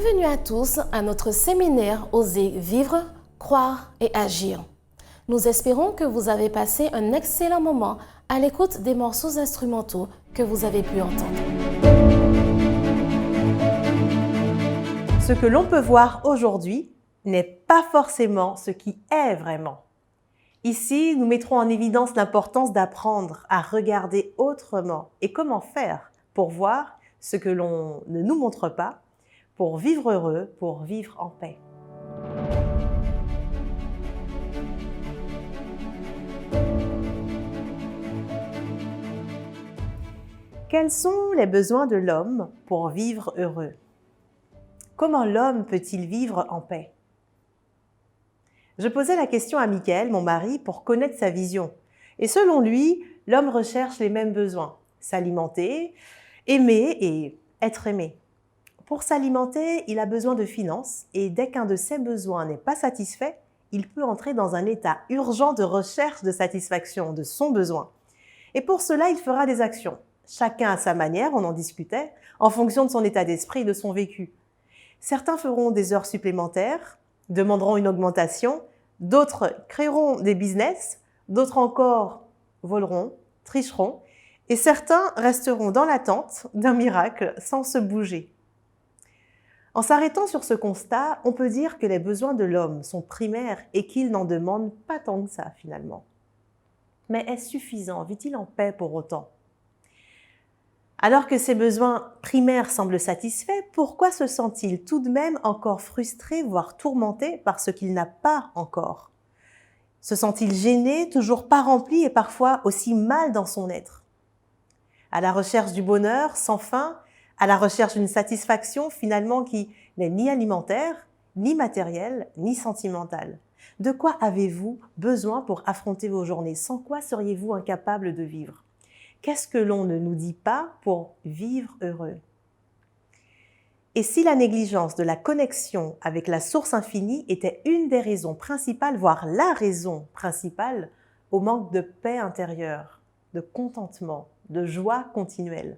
Bienvenue à tous à notre séminaire Oser vivre, croire et agir. Nous espérons que vous avez passé un excellent moment à l'écoute des morceaux instrumentaux que vous avez pu entendre. Ce que l'on peut voir aujourd'hui n'est pas forcément ce qui est vraiment. Ici, nous mettrons en évidence l'importance d'apprendre à regarder autrement et comment faire pour voir ce que l'on ne nous montre pas, pour vivre heureux, pour vivre en paix. Quels sont les besoins de l'homme pour vivre heureux? Comment l'homme peut-il vivre en paix? Je posais la question à Michael, mon mari, pour connaître sa vision. Et selon lui, l'homme recherche les mêmes besoins: s'alimenter, aimer et être aimé. Pour s'alimenter, il a besoin de finances et dès qu'un de ses besoins n'est pas satisfait, il peut entrer dans un état urgent de recherche de satisfaction de son besoin. Et pour cela, il fera des actions. Chacun à sa manière, on en discutait, en fonction de son état d'esprit et de son vécu. Certains feront des heures supplémentaires, demanderont une augmentation, d'autres créeront des business, d'autres encore voleront, tricheront, et certains resteront dans l'attente d'un miracle sans se bouger. En s'arrêtant sur ce constat, on peut dire que les besoins de l'homme sont primaires et qu'il n'en demande pas tant que ça finalement. Mais est-ce suffisant? Vit-il en paix pour autant? Alors que ses besoins primaires semblent satisfaits, pourquoi se sent-il tout de même encore frustré, voire tourmenté par ce qu'il n'a pas encore? Se sent-il gêné, toujours pas rempli et parfois aussi mal dans son être? À la recherche du bonheur sans fin, à la recherche d'une satisfaction finalement qui n'est ni alimentaire, ni matérielle, ni sentimentale. De quoi avez-vous besoin pour affronter vos journées? Sans quoi seriez-vous incapable de vivre? Qu'est-ce que l'on ne nous dit pas pour vivre heureux? Et si la négligence de la connexion avec la source infinie était une des raisons principales, voire la raison principale, au manque de paix intérieure, de contentement, de joie continuelle?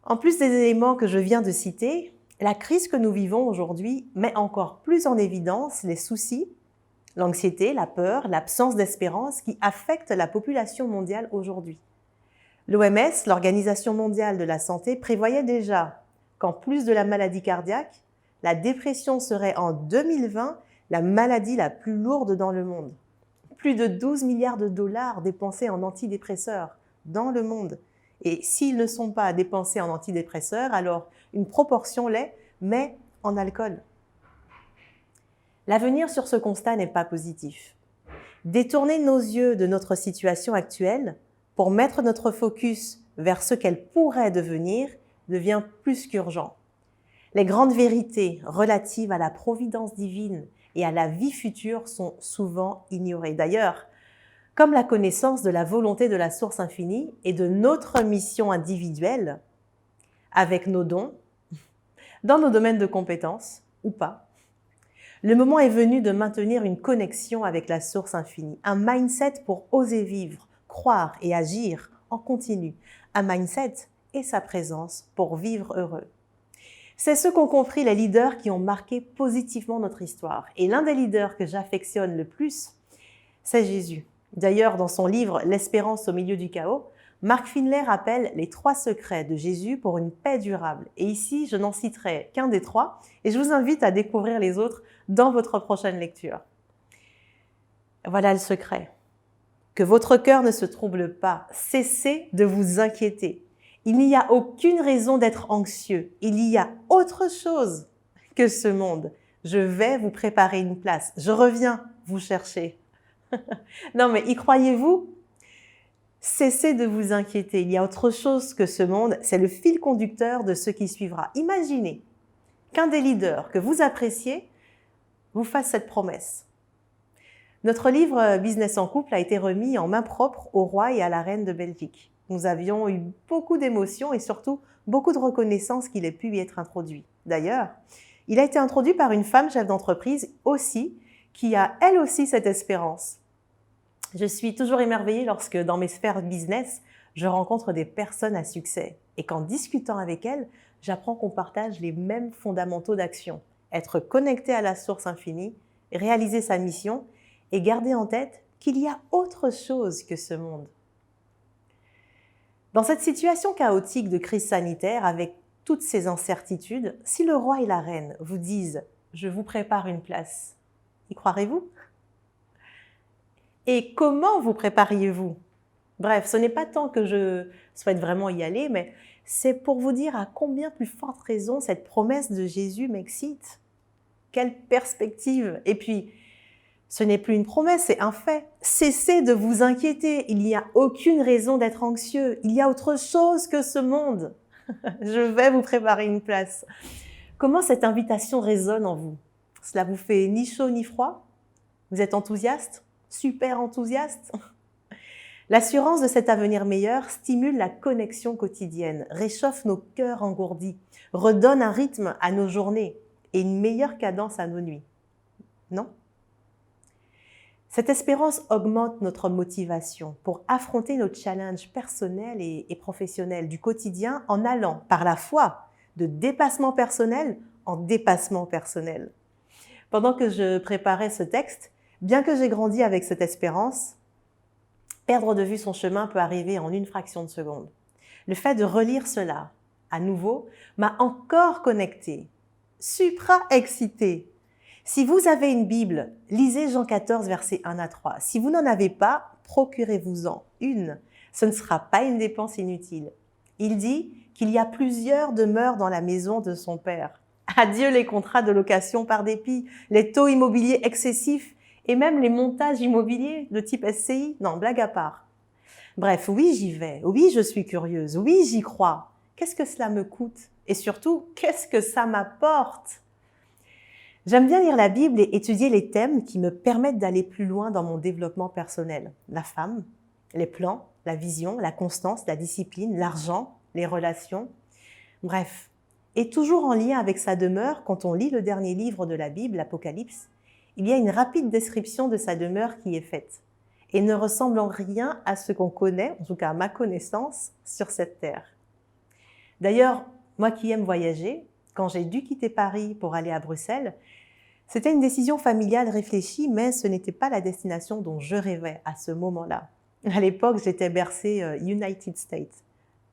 En plus des éléments que je viens de citer, la crise que nous vivons aujourd'hui met encore plus en évidence les soucis, l'anxiété, la peur, l'absence d'espérance qui affectent la population mondiale aujourd'hui. L'OMS, l'Organisation mondiale de la santé, prévoyait déjà qu'en plus de la maladie cardiaque, la dépression serait en 2020 la maladie la plus lourde dans le monde. Plus de 12 milliards de dollars dépensés en antidépresseurs dans le monde. Et s'ils ne sont pas dépensés en antidépresseurs, alors une proportion l'est, mais en alcool. L'avenir sur ce constat n'est pas positif. Détourner nos yeux de notre situation actuelle pour mettre notre focus vers ce qu'elle pourrait devenir devient plus qu'urgent. Les grandes vérités relatives à la providence divine et à la vie future sont souvent ignorées. D'ailleurs, comme la connaissance de la volonté de la source infinie et de notre mission individuelle, avec nos dons, dans nos domaines de compétences ou pas, le moment est venu de maintenir une connexion avec la source infinie, un mindset pour oser vivre, croire et agir en continu, un mindset et sa présence pour vivre heureux. C'est ce qu'ont compris les leaders qui ont marqué positivement notre histoire. Et l'un des leaders que j'affectionne le plus, c'est Jésus. D'ailleurs, dans son livre « L'espérance au milieu du chaos », Mark Finlay rappelle les 3 secrets de Jésus pour une paix durable. Et ici, je n'en citerai qu'un des 3 et je vous invite à découvrir les autres dans votre prochaine lecture. Voilà le secret. Que votre cœur ne se trouble pas. Cessez de vous inquiéter. Il n'y a aucune raison d'être anxieux. Il y a autre chose que ce monde. Je vais vous préparer une place. Je reviens vous chercher. Non, mais y croyez-vous? Cessez de vous inquiéter. Il y a autre chose que ce monde. C'est le fil conducteur de ce qui suivra. Imaginez qu'un des leaders que vous appréciez vous fasse cette promesse. Notre livre Business en couple a été remis en main propre au roi et à la reine de Belgique. Nous avions eu beaucoup d'émotions et surtout beaucoup de reconnaissance qu'il ait pu y être introduit. D'ailleurs, il a été introduit par une femme chef d'entreprise aussi, qui a elle aussi cette espérance. Je suis toujours émerveillée lorsque dans mes sphères business, je rencontre des personnes à succès. Et qu'en discutant avec elle, j'apprends qu'on partage les mêmes fondamentaux d'action. Être connecté à la source infinie, réaliser sa mission et garder en tête qu'il y a autre chose que ce monde. Dans cette situation chaotique de crise sanitaire, avec toutes ces incertitudes, si le roi et la reine vous disent « je vous prépare une place », y croirez-vous? Et comment vous prépariez-vous? Bref, ce n'est pas tant que je souhaite vraiment y aller, mais c'est pour vous dire à combien plus forte raison cette promesse de Jésus m'excite. Quelle perspective! Et puis, ce n'est plus une promesse, c'est un fait. Cessez de vous inquiéter, il n'y a aucune raison d'être anxieux. Il y a autre chose que ce monde. Je vais vous préparer une place. Comment cette invitation résonne en vous? Cela vous fait ni chaud ni froid? Vous êtes enthousiaste? Super enthousiaste? L'assurance de cet avenir meilleur stimule la connexion quotidienne, réchauffe nos cœurs engourdis, redonne un rythme à nos journées et une meilleure cadence à nos nuits. Non? Cette espérance augmente notre motivation pour affronter nos challenges personnels et professionnels du quotidien en allant, par la foi, de dépassement personnel en dépassement personnel. Pendant que je préparais ce texte, bien que j'ai grandi avec cette espérance, perdre de vue son chemin peut arriver en une fraction de seconde. Le fait de relire cela, à nouveau, m'a encore connectée, supra-excitée. Si vous avez une Bible, lisez Jean 14, versets 1 à 3. Si vous n'en avez pas, procurez-vous-en une. Ce ne sera pas une dépense inutile. Il dit qu'il y a plusieurs demeures dans la maison de son Père. Adieu les contrats de location par dépit, les taux immobiliers excessifs et même les montages immobiliers de type SCI. Non, blague à part. Bref, oui, j'y vais. Oui, je suis curieuse. Oui, j'y crois. Qu'est-ce que cela me coûte? Et surtout, qu'est-ce que ça m'apporte? J'aime bien lire la Bible et étudier les thèmes qui me permettent d'aller plus loin dans mon développement personnel. La femme, les plans, la vision, la constance, la discipline, l'argent, les relations. Bref, et toujours en lien avec sa demeure, quand on lit le dernier livre de la Bible, l'Apocalypse, il y a une rapide description de sa demeure qui est faite et ne ressemble en rien à ce qu'on connaît, en tout cas à ma connaissance, sur cette terre. D'ailleurs, moi qui aime voyager, quand j'ai dû quitter Paris pour aller à Bruxelles, c'était une décision familiale réfléchie, mais ce n'était pas la destination dont je rêvais à ce moment-là. À l'époque, j'étais bercée United States,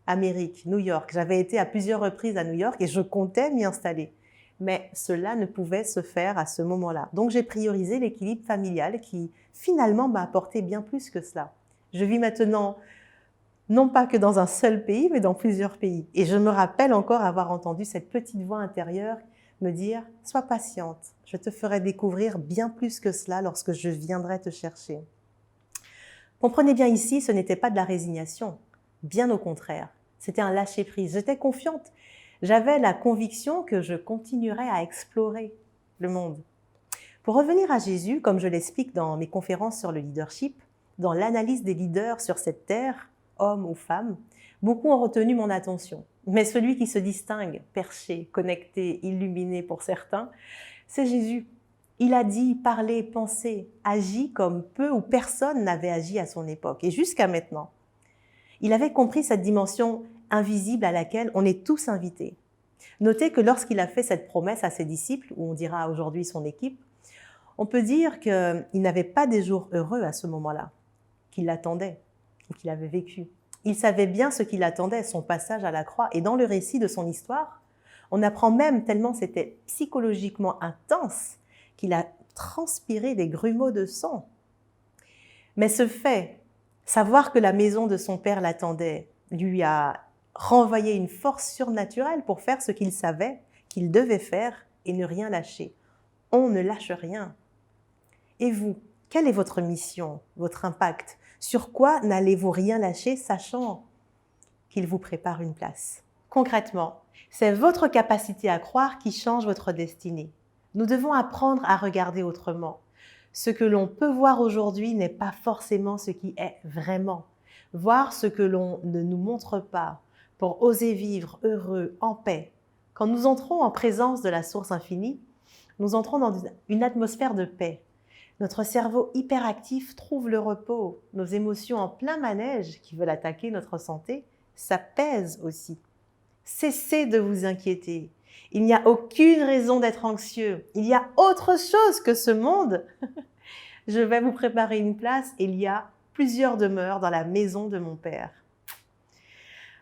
Amérique, New York. J'avais été à plusieurs reprises à New York et je comptais m'y installer. Mais cela ne pouvait se faire à ce moment-là. Donc j'ai priorisé l'équilibre familial qui finalement m'a apporté bien plus que cela. Je vis maintenant non pas que dans un seul pays, mais dans plusieurs pays. Et je me rappelle encore avoir entendu cette petite voix intérieure me dire « Sois patiente, je te ferai découvrir bien plus que cela lorsque je viendrai te chercher. » Comprenez bien ici, ce n'était pas de la résignation, bien au contraire. C'était un lâcher-prise. J'étais confiante. J'avais la conviction que je continuerais à explorer le monde. Pour revenir à Jésus, comme je l'explique dans mes conférences sur le leadership, dans l'analyse des leaders sur cette terre, hommes ou femmes, beaucoup ont retenu mon attention. Mais celui qui se distingue, perché, connecté, illuminé pour certains, c'est Jésus. Il a dit, parlé, pensé, agi comme peu ou personne n'avait agi à son époque, et jusqu'à maintenant. Il avait compris cette dimension invisible à laquelle on est tous invités. Notez que lorsqu'il a fait cette promesse à ses disciples, ou on dira aujourd'hui son équipe, on peut dire qu'il n'avait pas des jours heureux à ce moment-là, qu'il l'attendait, ou qu'il avait vécu. Il savait bien ce qui l'attendait, son passage à la croix. Et dans le récit de son histoire, on apprend même, tellement c'était psychologiquement intense, qu'il a transpiré des grumeaux de sang. Mais ce fait, savoir que la maison de son père l'attendait, lui a renvoyé une force surnaturelle pour faire ce qu'il savait qu'il devait faire et ne rien lâcher. On ne lâche rien. Et vous, quelle est votre mission, votre impact? Sur quoi n'allez-vous rien lâcher, sachant qu'il vous prépare une place? Concrètement, c'est votre capacité à croire qui change votre destinée. Nous devons apprendre à regarder autrement. Ce que l'on peut voir aujourd'hui n'est pas forcément ce qui est vraiment. Voir ce que l'on ne nous montre pas pour oser vivre heureux, en paix. Quand nous entrons en présence de la source infinie, nous entrons dans une atmosphère de paix. Notre cerveau hyperactif trouve le repos. Nos émotions en plein manège qui veulent attaquer notre santé s'apaisent aussi. Cessez de vous inquiéter. Il n'y a aucune raison d'être anxieux. Il y a autre chose que ce monde. Je vais vous préparer une place. Il y a plusieurs demeures dans la maison de mon Père.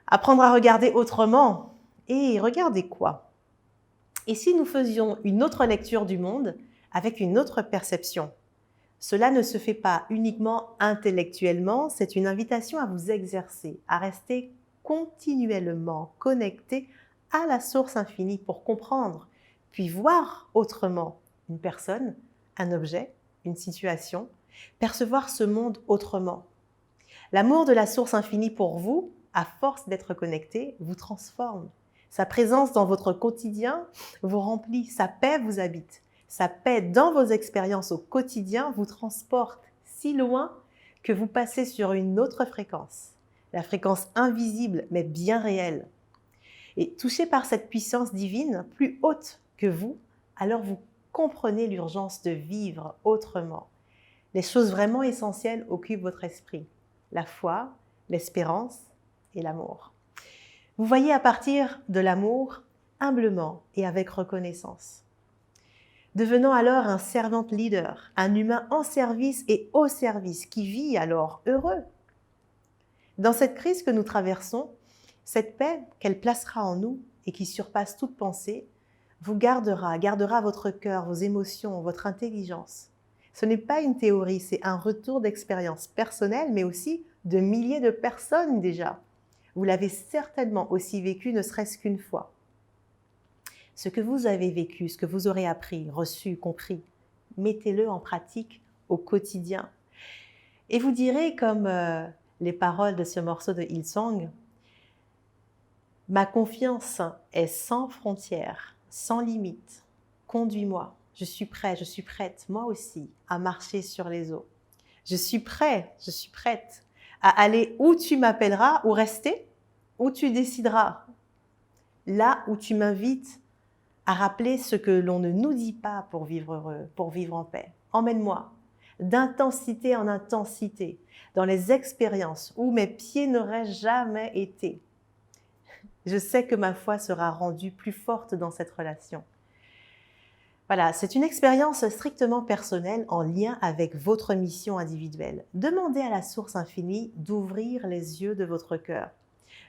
Apprendre à regarder autrement. Et regardez quoi? Et si nous faisions une autre lecture du monde avec une autre perception? Cela ne se fait pas uniquement intellectuellement, c'est une invitation à vous exercer, à rester continuellement connecté à la source infinie pour comprendre, puis voir autrement une personne, un objet, une situation, percevoir ce monde autrement. L'amour de la source infinie pour vous, à force d'être connecté, vous transforme. Sa présence dans votre quotidien vous remplit, sa paix vous habite. Sa paix dans vos expériences au quotidien vous transporte si loin que vous passez sur une autre fréquence, la fréquence invisible mais bien réelle. Et touché par cette puissance divine plus haute que vous, alors vous comprenez l'urgence de vivre autrement. Les choses vraiment essentielles occupent votre esprit, la foi, l'espérance et l'amour. Vous voyez à partir de l'amour, humblement et avec reconnaissance. Devenant alors un servant leader, un humain en service et au service, qui vit alors heureux. Dans cette crise que nous traversons, cette paix qu'elle placera en nous et qui surpasse toute pensée, vous gardera votre cœur, vos émotions, votre intelligence. Ce n'est pas une théorie, c'est un retour d'expérience personnelle, mais aussi de milliers de personnes déjà. Vous l'avez certainement aussi vécu, ne serait-ce qu'une fois. Ce que vous avez vécu, ce que vous aurez appris, reçu, compris, mettez-le en pratique au quotidien. Et vous direz, comme les paroles de ce morceau de Hillsong, « Ma confiance est sans frontières, sans limite. Conduis-moi, je suis prêt, je suis prête, moi aussi, à marcher sur les eaux. Je suis prêt, je suis prête à aller où tu m'appelleras ou rester où tu décideras. Là où tu m'invites à rappeler ce que l'on ne nous dit pas pour vivre heureux, pour vivre en paix. Emmène-moi d'intensité en intensité dans les expériences où mes pieds n'auraient jamais été. Je sais que ma foi sera rendue plus forte dans cette relation. » Voilà, c'est une expérience strictement personnelle en lien avec votre mission individuelle. Demandez à la source infinie d'ouvrir les yeux de votre cœur.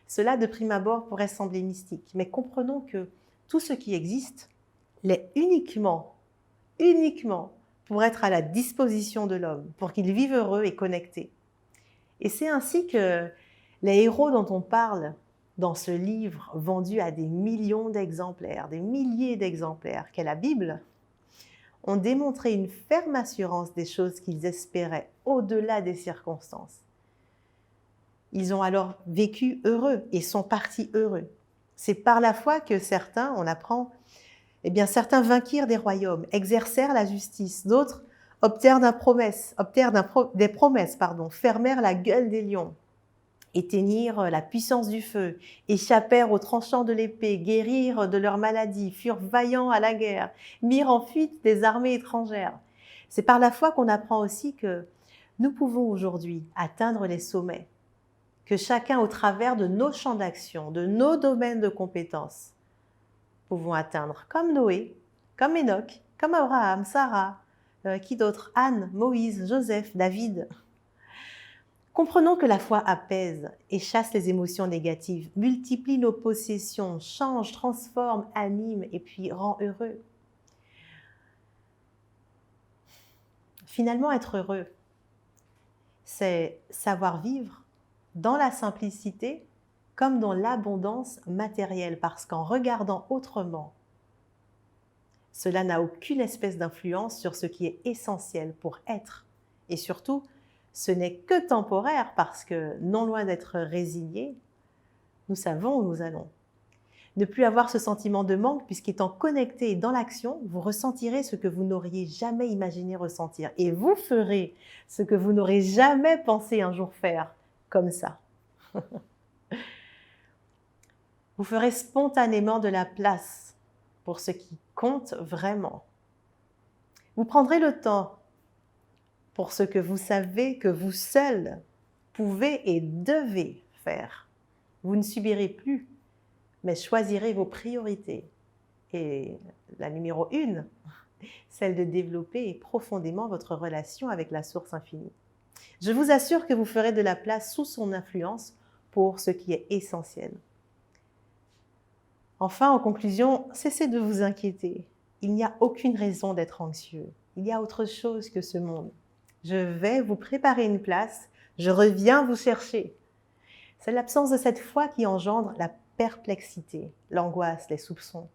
Cela, de prime abord, pourrait sembler mystique, mais comprenons que tout ce qui existe l'est uniquement pour être à la disposition de l'homme, pour qu'il vive heureux et connecté. Et c'est ainsi que les héros dont on parle dans ce livre vendu à des millions d'exemplaires, des milliers d'exemplaires, qu'est la Bible, ont démontré une ferme assurance des choses qu'ils espéraient au-delà des circonstances. Ils ont alors vécu heureux et sont partis heureux. C'est par la foi que certains, on apprend, certains vainquirent des royaumes, exercèrent la justice, d'autres obtinrent des promesses, fermèrent la gueule des lions, éteignirent la puissance du feu, échappèrent aux tranchants de l'épée, guérirent de leurs maladies, furent vaillants à la guerre, mirent en fuite des armées étrangères. C'est par la foi qu'on apprend aussi que nous pouvons aujourd'hui atteindre les sommets, que chacun au travers de nos champs d'action, de nos domaines de compétences, pouvons atteindre, comme Noé, comme Enoch, comme Abraham, Sarah, qui d'autre, Anne, Moïse, Joseph, David. Comprenons que la foi apaise et chasse les émotions négatives, multiplie nos possessions, change, transforme, anime et puis rend heureux. Finalement, être heureux, c'est savoir vivre dans la simplicité comme dans l'abondance matérielle, parce qu'en regardant autrement, cela n'a aucune espèce d'influence sur ce qui est essentiel pour être. Et surtout, ce n'est que temporaire, parce que, non loin d'être résigné, nous savons où nous allons. Ne plus avoir ce sentiment de manque, puisqu'étant connecté et dans l'action, vous ressentirez ce que vous n'auriez jamais imaginé ressentir. Et vous ferez ce que vous n'aurez jamais pensé un jour faire, comme ça. Vous ferez spontanément de la place pour ce qui compte vraiment. Vous prendrez le temps pour ce que vous savez que vous seul pouvez et devez faire. Vous ne subirez plus mais choisirez vos priorités. Et la numéro 1, celle de développer profondément votre relation avec la source infinie. Je vous assure que vous ferez de la place sous son influence pour ce qui est essentiel. Enfin, en conclusion, cessez de vous inquiéter. Il n'y a aucune raison d'être anxieux. Il y a autre chose que ce monde. Je vais vous préparer une place. Je reviens vous chercher. C'est l'absence de cette foi qui engendre la perplexité, l'angoisse, les soupçons.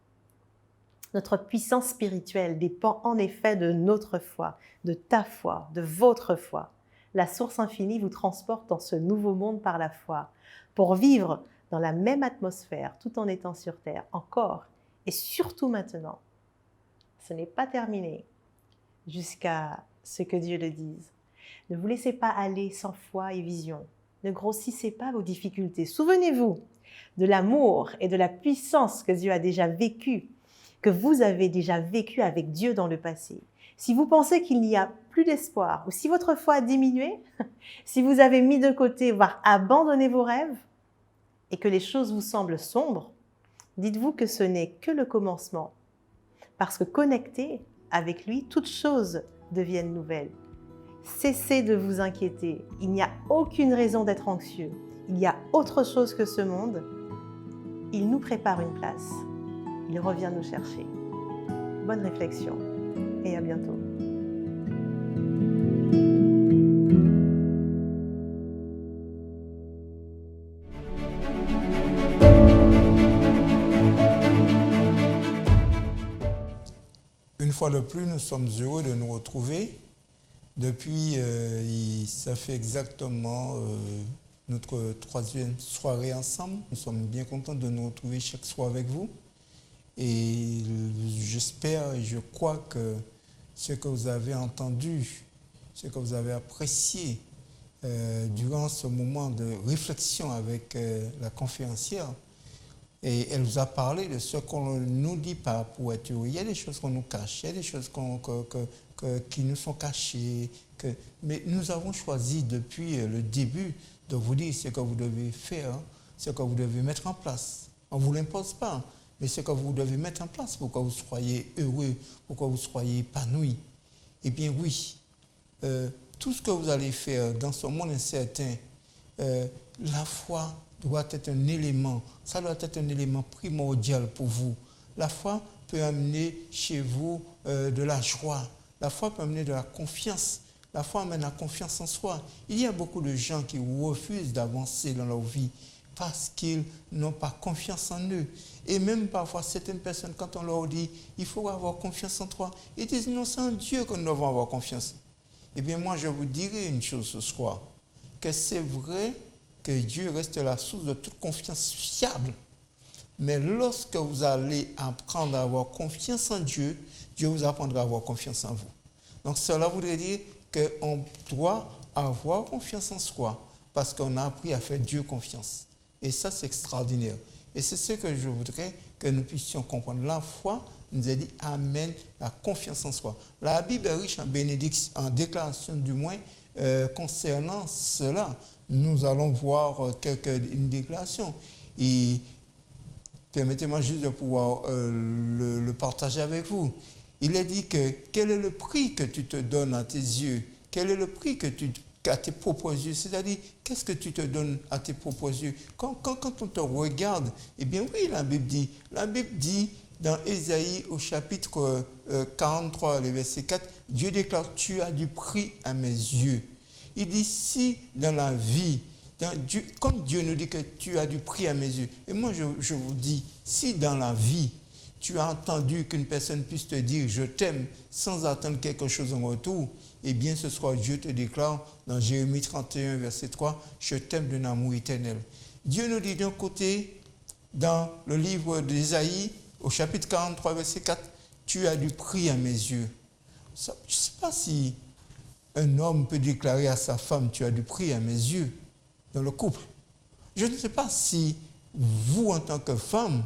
Notre puissance spirituelle dépend en effet de notre foi, de ta foi, de votre foi. La source infinie vous transporte dans ce nouveau monde par la foi, pour vivre dans la même atmosphère tout en étant sur terre, encore et surtout maintenant. Ce n'est pas terminé jusqu'à ce que Dieu le dise. Ne vous laissez pas aller sans foi et vision. Ne grossissez pas vos difficultés. Souvenez-vous de l'amour et de la puissance que Dieu a déjà vécu, que vous avez déjà vécu avec Dieu dans le passé. Si vous pensez qu'il n'y a plus d'espoir, ou si votre foi a diminué, si vous avez mis de côté, voire abandonné vos rêves, et que les choses vous semblent sombres, dites-vous que ce n'est que le commencement. Parce que connectés avec lui, toutes choses deviennent nouvelles. Cessez de vous inquiéter. Il n'y a aucune raison d'être anxieux. Il y a autre chose que ce monde. Il nous prépare une place. Il revient nous chercher. Bonne réflexion et à bientôt. Une fois de plus, nous sommes heureux de nous retrouver. Depuis, ça fait exactement notre 3e soirée ensemble. Nous sommes bien contents de nous retrouver chaque soir avec vous. Et j'espère et je crois que ce que vous avez entendu, ce que vous avez apprécié durant ce moment de réflexion avec la conférencière, et elle vous a parlé de ce qu'on ne nous dit pas pour être heureux. Il y a des choses qu'on nous cache, il y a des choses qui nous sont cachées. Mais nous avons choisi depuis le début de vous dire ce que vous devez faire, ce que vous devez mettre en place. On ne vous l'impose pas, mais ce que vous devez mettre en place pour que vous soyez heureux, pour que vous soyez épanoui. Eh bien oui, tout ce que vous allez faire dans ce monde incertain, la foi doit être un élément, ça doit être un élément primordial pour vous. La foi peut amener chez vous de la joie, la foi peut amener de la confiance, la foi amène la confiance en soi. Il y a beaucoup de gens qui refusent d'avancer dans leur vie parce qu'ils n'ont pas confiance en eux. Et même parfois, certaines personnes, quand on leur dit « il faut avoir confiance en toi », ils disent « non, c'est en Dieu que nous devons avoir confiance ». Eh bien moi, je vous dirai une chose ce soir, que c'est vrai que Dieu reste la source de toute confiance fiable. Mais lorsque vous allez apprendre à avoir confiance en Dieu, Dieu vous apprendra à avoir confiance en vous. Donc cela voudrait dire qu'on doit avoir confiance en soi parce qu'on a appris à faire Dieu confiance. Et ça, c'est extraordinaire. Et c'est ce que je voudrais que nous puissions comprendre. La foi nous a dit amène la confiance en soi. La Bible est riche en bénédictions, en déclarations du moins, concernant cela. Nous allons voir une déclaration. Et permettez-moi juste de pouvoir le partager avec vous. Il est dit que quel est le prix que tu te donnes à tes yeux? Quel est le prix à tes propres yeux? C'est-à-dire, qu'est-ce que tu te donnes à tes propres yeux? Quand on te regarde, eh bien oui, la Bible dit dans Ésaïe au chapitre 43, le verset 4, Dieu déclare, tu as du prix à mes yeux. Il dit, si dans la vie, comme Dieu nous dit que tu as du prix à mes yeux, et moi je vous dis, si dans la vie, tu as entendu qu'une personne puisse te dire « je t'aime » sans attendre quelque chose en retour, eh bien ce soir Dieu te déclare dans Jérémie 31, verset 3, « je t'aime d'un amour éternel ». Dieu nous dit d'un côté, dans le livre d'Ésaïe, au chapitre 43, verset 4, « tu as du prix à mes yeux ». Je ne sais pas si un homme peut déclarer à sa femme « tu as du prix à mes yeux » dans le couple. Je ne sais pas si vous, en tant que femme,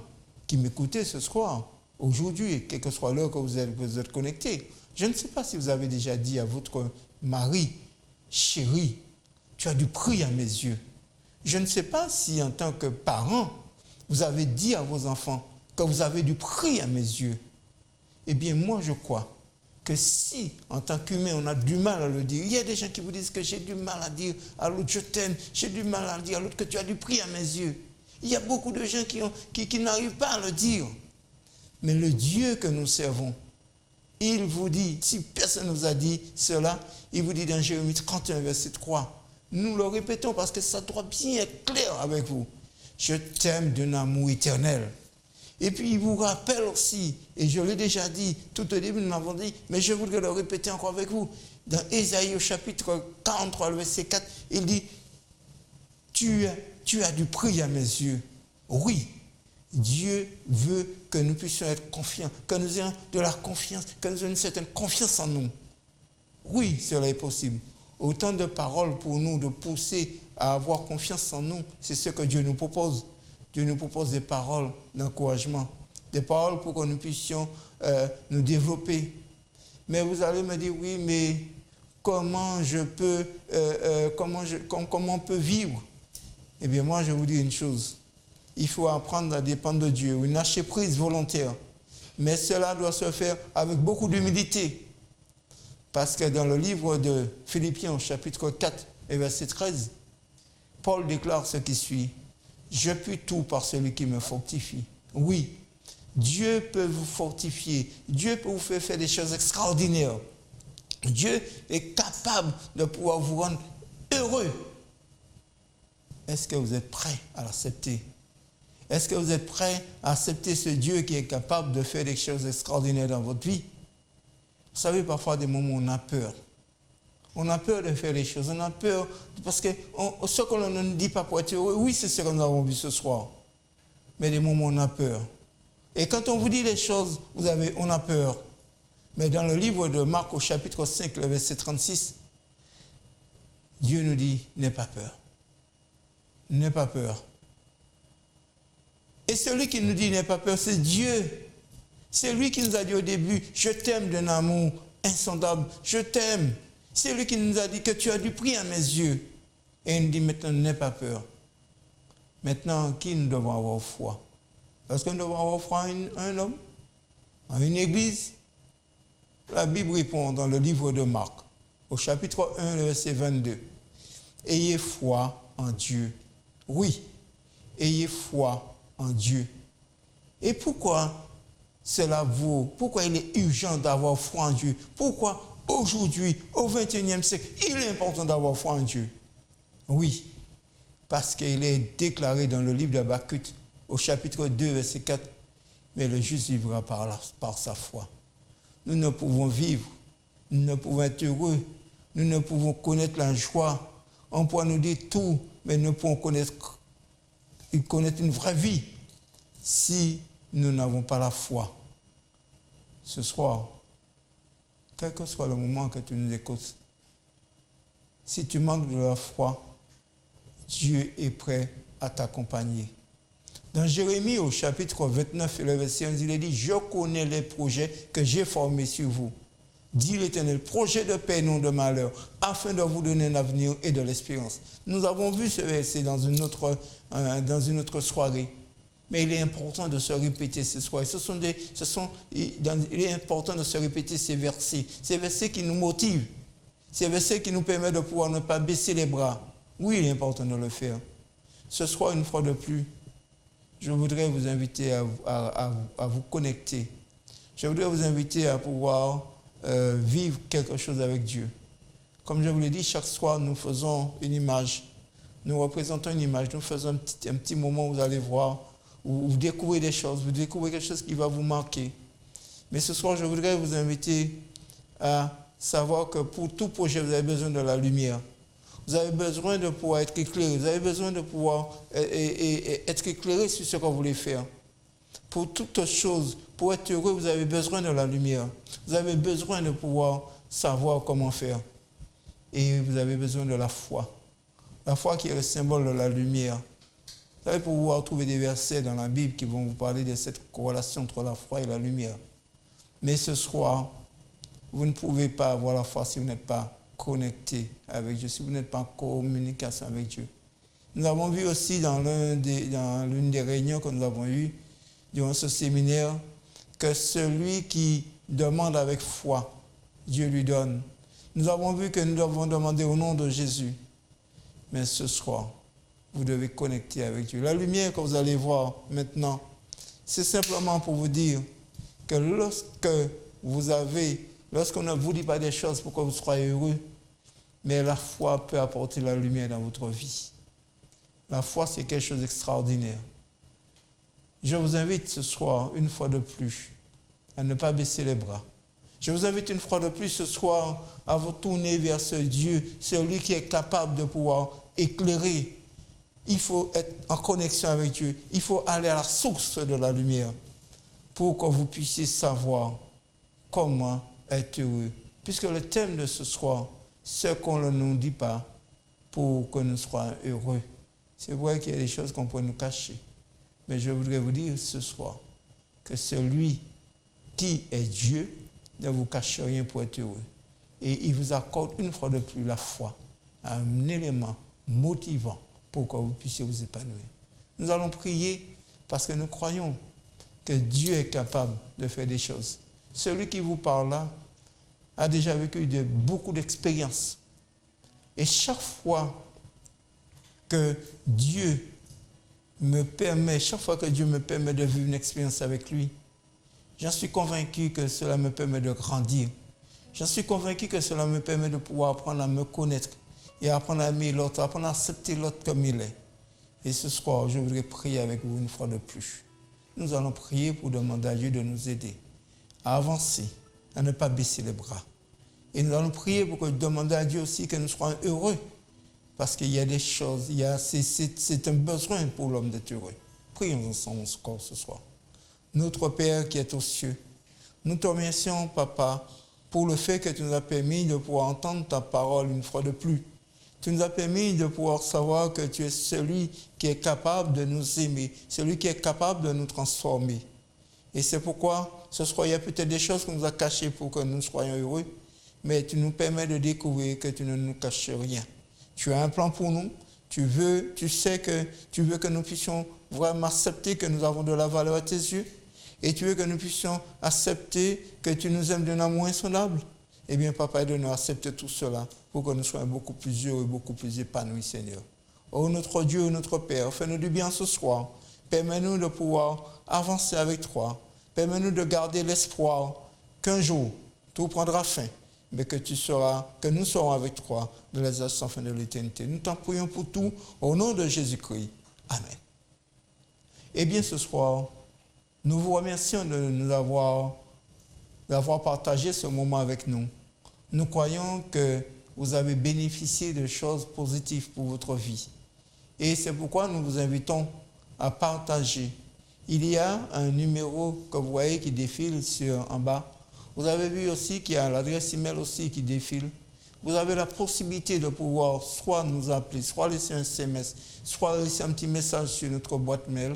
qui m'écoutez ce soir, aujourd'hui, quelle que soit l'heure que vous êtes connectés, je ne sais pas si vous avez déjà dit à votre mari, chérie, tu as du prix à mes yeux. Je ne sais pas si en tant que parent, vous avez dit à vos enfants que vous avez du prix à mes yeux. Eh bien, moi, je crois que si, en tant qu'humain, on a du mal à le dire, il y a des gens qui vous disent que j'ai du mal à dire à l'autre, je t'aime, j'ai du mal à dire à l'autre que tu as du prix à mes yeux. Il y a beaucoup de gens qui n'arrivent pas à le dire. Mais le Dieu que nous servons, il vous dit, si personne ne nous a dit cela, il vous dit dans Jérémie 31, verset 3, nous le répétons parce que ça doit bien être clair avec vous. Je t'aime d'un amour éternel. Et puis il vous rappelle aussi, et je l'ai déjà dit, tout au début nous l'avons dit, mais je voudrais le répéter encore avec vous. Dans Ésaïe au chapitre 43, le verset 4, il dit, tu as du prix à mes yeux. Oui, Dieu veut que nous puissions être confiants, que nous ayons de la confiance, que nous ayons une certaine confiance en nous. Oui, cela est possible. Autant de paroles pour nous, de pousser à avoir confiance en nous, c'est ce que Dieu nous propose. Dieu nous propose des paroles d'encouragement, des paroles pour que nous puissions nous développer. Mais vous allez me dire, oui, mais comment on peut vivre? Eh bien, moi, je vous dis une chose. Il faut apprendre à dépendre de Dieu, une lâcher prise volontaire. Mais cela doit se faire avec beaucoup d'humilité. Parce que dans le livre de Philippiens, au chapitre 4 et verset 13, Paul déclare ce qui suit. Je puis tout par celui qui me fortifie. Oui, Dieu peut vous fortifier. Dieu peut vous faire des choses extraordinaires. Dieu est capable de pouvoir vous rendre heureux. Est-ce que vous êtes prêt à l'accepter? Est-ce que vous êtes prêt à accepter ce Dieu qui est capable de faire des choses extraordinaires dans votre vie? Vous savez, parfois, des moments où on a peur. On a peur de faire les choses. On a peur parce que ce que l'on ne dit pas pour être heureux, oui, c'est ce que nous avons vu ce soir. Mais des moments où on a peur. Et quand on vous dit les choses, on a peur. Mais dans le livre de Marc, au chapitre 5, le verset 36, Dieu nous dit, n'aie pas peur. N'aie pas peur. Et celui qui nous dit, n'aie pas peur, c'est Dieu. C'est lui qui nous a dit au début, je t'aime d'un amour insondable, je t'aime. C'est lui qui nous a dit que tu as du prix à mes yeux. Et il nous dit maintenant, n'aie pas peur. Maintenant, qui nous devons avoir foi? Est-ce que nous devons avoir foi à un homme? À une église? La Bible répond dans le livre de Marc, au chapitre 1, le verset 22. Ayez foi en Dieu. Oui, ayez foi en Dieu. Et pourquoi cela vaut? Pourquoi il est urgent d'avoir foi en Dieu? Pourquoi aujourd'hui, au XXIe siècle, il est important d'avoir foi en Dieu? Oui, parce qu'il est déclaré dans le livre d'Habakkuk, au chapitre 2, verset 4, mais le juste vivra par sa foi. Nous ne pouvons vivre, nous ne pouvons être heureux, nous ne pouvons connaître la joie. On pourra nous dire tout, mais nous ne pouvons connaître une vraie vie si nous n'avons pas la foi. Ce soir, quel que soit le moment que tu nous écoutes, si tu manques de la foi, Dieu est prêt à t'accompagner. Dans Jérémie, au chapitre 29, le verset 11, il est dit, « Je connais les projets que j'ai formés sur vous, dit l'Éternel, projet de paix, non de malheur, afin de vous donner un avenir et de l'espérance. » Nous avons vu ce verset dans une autre soirée. Mais il est important de se répéter ce soir. Il est important de se répéter ces versets qui nous motivent, ces versets qui nous permettent de pouvoir ne pas baisser les bras. Oui, il est important de le faire. Ce soir, une fois de plus, je voudrais vous inviter à vous connecter. Je voudrais vous inviter à pouvoir vivre quelque chose avec Dieu. Comme je vous l'ai dit, chaque soir, nous faisons une image. Nous représentons une image. Nous faisons un petit moment où vous allez voir, où vous découvrez des choses, vous découvrez quelque chose qui va vous marquer. Mais ce soir, je voudrais vous inviter à savoir que pour tout projet, vous avez besoin de la lumière. Vous avez besoin de pouvoir être éclairé. Vous avez besoin de pouvoir être éclairé sur ce que vous voulez faire. Pour toute chose, pour être heureux, vous avez besoin de la lumière. Vous avez besoin de pouvoir savoir comment faire. Et vous avez besoin de la foi. La foi qui est le symbole de la lumière. Vous allez pouvoir trouver des versets dans la Bible qui vont vous parler de cette corrélation entre la foi et la lumière. Mais ce soir, vous ne pouvez pas avoir la foi si vous n'êtes pas connecté avec Dieu, si vous n'êtes pas en communication avec Dieu. Nous avons vu aussi dans l'une des réunions que nous avons eues durant ce séminaire que celui qui demande avec foi, Dieu lui donne. Nous avons vu que nous devons demander au nom de Jésus. Mais ce soir, vous devez connecter avec Dieu. La lumière que vous allez voir maintenant, c'est simplement pour vous dire que lorsqu'on ne vous dit pas des choses pour que vous soyez heureux, mais la foi peut apporter la lumière dans votre vie. La foi, c'est quelque chose d'extraordinaire. Je vous invite ce soir, une fois de plus, à ne pas baisser les bras. Je vous invite une fois de plus ce soir à vous tourner vers ce Dieu, celui qui est capable de pouvoir éclairer. Il faut être en connexion avec Dieu. Il faut aller à la source de la lumière pour que vous puissiez savoir comment être heureux. Puisque le thème de ce soir, c'est qu'on ne nous dit pas pour que nous soyons heureux. C'est vrai qu'il y a des choses qu'on pourrait nous cacher. Mais je voudrais vous dire ce soir que celui qui est Dieu ne vous cache rien pour être heureux. Et il vous accorde une fois de plus la foi, un élément motivant pour que vous puissiez vous épanouir. Nous allons prier parce que nous croyons que Dieu est capable de faire des choses. Celui qui vous parle là a déjà vécu beaucoup d'expériences. Et chaque fois que Dieu me permet de vivre une expérience avec lui, j'en suis convaincu que cela me permet de grandir. J'en suis convaincu que cela me permet de pouvoir apprendre à me connaître et apprendre à aimer l'autre, apprendre à accepter l'autre comme il est. Et ce soir, je voudrais prier avec vous une fois de plus. Nous allons prier pour demander à Dieu de nous aider à avancer, à ne pas baisser les bras. Et nous allons prier pour demander à Dieu aussi que nous soyons heureux. Parce qu'il y a des choses, c'est un besoin pour l'homme d'être heureux. Prions ensemble encore ce soir. Notre Père qui est aux cieux, nous te remercions, Papa, pour le fait que tu nous as permis de pouvoir entendre ta parole une fois de plus. Tu nous as permis de pouvoir savoir que tu es celui qui est capable de nous aimer, celui qui est capable de nous transformer. Et c'est pourquoi ce soir, il y a peut-être des choses qu'on nous a cachées pour que nous soyons heureux, mais tu nous permets de découvrir que tu ne nous caches rien. Tu as un plan pour nous, tu sais que tu veux que nous puissions vraiment accepter que nous avons de la valeur à tes yeux, et tu veux que nous puissions accepter que tu nous aimes d'un amour insondable. Eh bien, Papa, aide-nous à accepter tout cela pour que nous soyons beaucoup plus heureux, beaucoup plus épanouis, Seigneur. Oh, notre Dieu, notre Père, fais-nous du bien ce soir. Permets-nous de pouvoir avancer avec toi. Permets-nous de garder l'espoir qu'un jour, tout prendra fin, mais que nous serons avec toi de les âges sans fin de l'éternité. Nous t'en prions pour tout, au nom de Jésus-Christ. Amen. Eh bien, ce soir, nous vous remercions de nous d'avoir partagé ce moment avec nous. Nous croyons que vous avez bénéficié de choses positives pour votre vie. Et c'est pourquoi nous vous invitons à partager. Il y a un numéro que vous voyez qui défile en bas. Vous avez vu aussi qu'il y a l'adresse email aussi qui défile. Vous avez la possibilité de pouvoir soit nous appeler, soit laisser un SMS, soit laisser un petit message sur notre boîte mail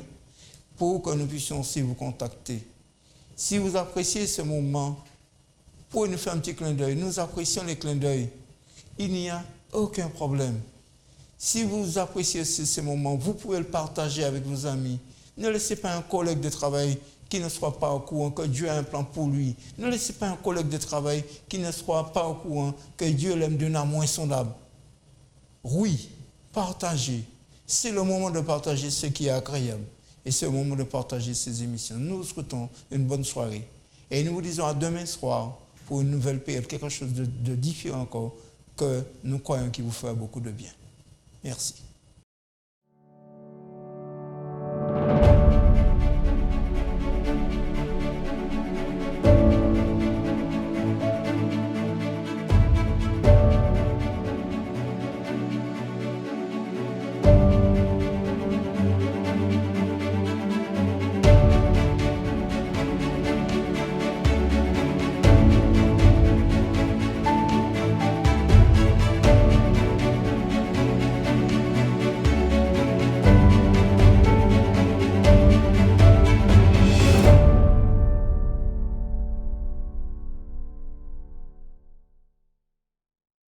pour que nous puissions aussi vous contacter. Si vous appréciez ce moment, vous pouvez nous faire un petit clin d'œil. Nous apprécions les clins d'œil. Il n'y a aucun problème. Si vous appréciez ce moment, vous pouvez le partager avec vos amis. Ne laissez pas un collègue de travail qui ne soit pas au courant que Dieu a un plan pour lui. Ne laissez pas un collègue de travail qui ne soit pas au courant que Dieu l'aime d'un amour insondable. Oui, partagez. C'est le moment de partager ce qui est agréable. Et c'est le moment de partager ces émissions. Nous vous souhaitons une bonne soirée. Et nous vous disons à demain soir pour une nouvelle période, quelque chose de différent encore, que nous croyons qu'il vous fera beaucoup de bien. Merci.